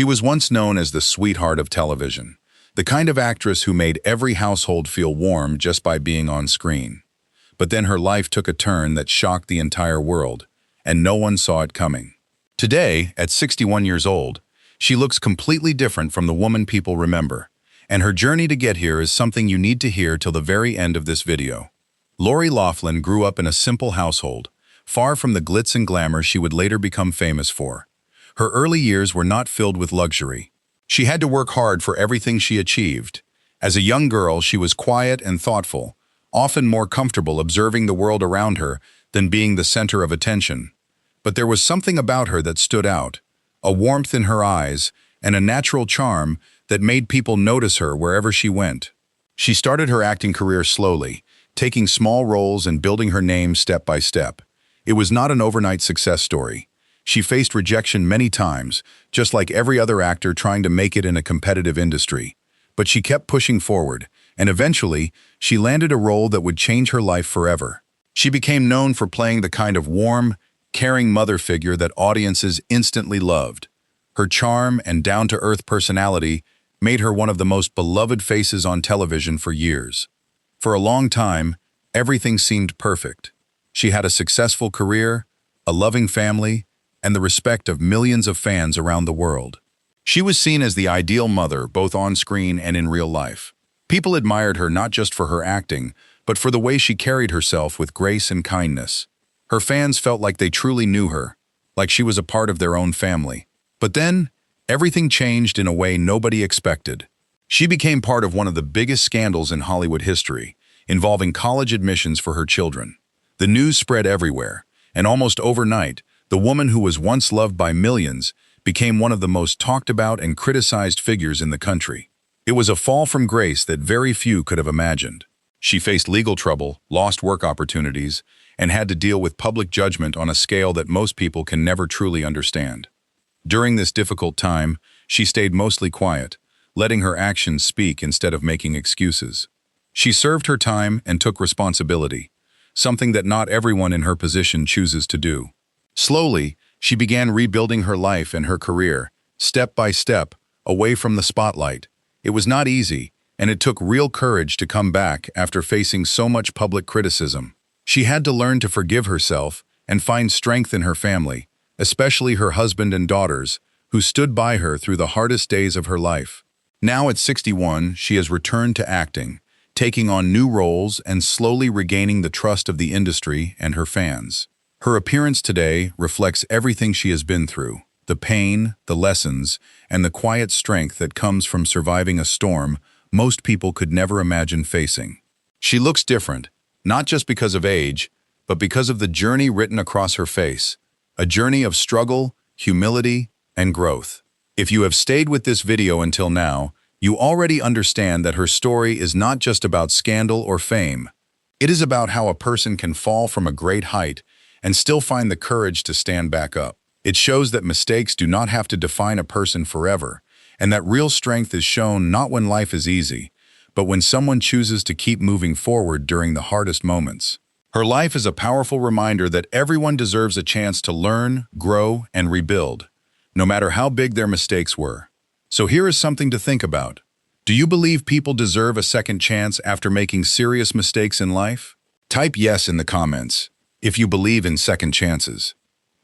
She was once known as the sweetheart of television, the kind of actress who made every household feel warm just by being on screen. But then her life took a turn that shocked the entire world, and no one saw it coming. Today, at 61 years old, she looks completely different from the woman people remember, and her journey to get here is something you need to hear till the very end of this video. Lori Loughlin grew up in a simple household, far from the glitz and glamour she would later become famous for. Her early years were not filled with luxury. She had to work hard for everything she achieved. As a young girl, she was quiet and thoughtful, often more comfortable observing the world around her than being the center of attention. But there was something about her that stood out, a warmth in her eyes and a natural charm that made people notice her wherever she went. She started her acting career slowly, taking small roles and building her name step by step. It was not an overnight success story. She faced rejection many times, just like every other actor trying to make it in a competitive industry. But she kept pushing forward, and eventually, she landed a role that would change her life forever. She became known for playing the kind of warm, caring mother figure that audiences instantly loved. Her charm and down-to-earth personality made her one of the most beloved faces on television for years. For a long time, everything seemed perfect. She had a successful career, a loving family, and the respect of millions of fans around the world. She was seen as the ideal mother both on screen and in real life. People admired her not just for her acting, but for the way she carried herself with grace and kindness. Her fans felt like they truly knew her, like she was a part of their own family. But then, everything changed in a way nobody expected. She became part of one of the biggest scandals in Hollywood history, involving college admissions for her children. The news spread everywhere, and almost overnight, the woman who was once loved by millions became one of the most talked about and criticized figures in the country. It was a fall from grace that very few could have imagined. She faced legal trouble, lost work opportunities, and had to deal with public judgment on a scale that most people can never truly understand. During this difficult time, she stayed mostly quiet, letting her actions speak instead of making excuses. She served her time and took responsibility, something that not everyone in her position chooses to do. Slowly, she began rebuilding her life and her career, step by step, away from the spotlight. It was not easy, and it took real courage to come back after facing so much public criticism. She had to learn to forgive herself and find strength in her family, especially her husband and daughters, who stood by her through the hardest days of her life. Now at 61, she has returned to acting, taking on new roles and slowly regaining the trust of the industry and her fans. Her appearance today reflects everything she has been through, the pain, the lessons, and the quiet strength that comes from surviving a storm most people could never imagine facing. She looks different, not just because of age, but because of the journey written across her face, a journey of struggle, humility, and growth. If you have stayed with this video until now, you already understand that her story is not just about scandal or fame. It is about how a person can fall from a great height and still find the courage to stand back up. It shows that mistakes do not have to define a person forever, and that real strength is shown not when life is easy, but when someone chooses to keep moving forward during the hardest moments. Her life is a powerful reminder that everyone deserves a chance to learn, grow, and rebuild, no matter how big their mistakes were. So here is something to think about. Do you believe people deserve a second chance after making serious mistakes in life? Type yes in the comments if you believe in second chances.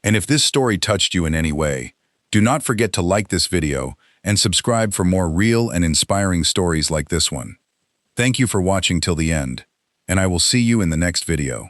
And if this story touched you in any way, do not forget to like this video and subscribe for more real and inspiring stories like this one. Thank you for watching till the end, and I will see you in the next video.